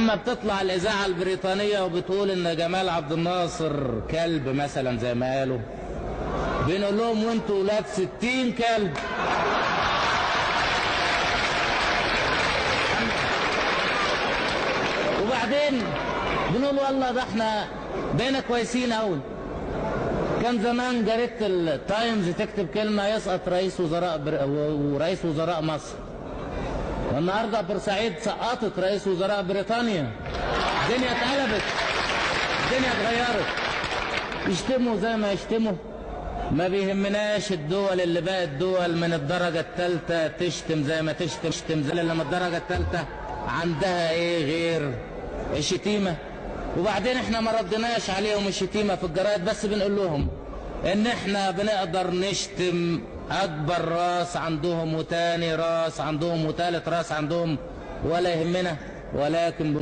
لما بتطلع الإذاعة البريطانية وبتقول إن جمال عبد الناصر كلب مثلا زي ما قالوا، بنقول لهم وانتوا ولاد 60 كلب. وبعدين بنقول والله ده احنا بقينا كويسين قوي. كان زمان جريدة التايمز تكتب كلمة يسقط رئيس وزراء مصر، والنهارده بورسعيد سقطت رئيس وزراء بريطانيا. الدنيا اتقلبت، الدنيا اتغيرت. يشتموا زي ما يشتموا، ما بيهمناش. الدول اللي بقت دول من الدرجة الثالثة تشتم زي ما تشتم، زي اللي من الدرجة الثالثة عندها ايه غير الشتيمة. وبعدين احنا ما ردناش عليهم الشتيمة في الجرايد، بس بنقول لهم ان احنا بنقدر نشتم اكبر راس عندهم وتاني راس عندهم وتالت راس عندهم ولا يهمنا، ولكن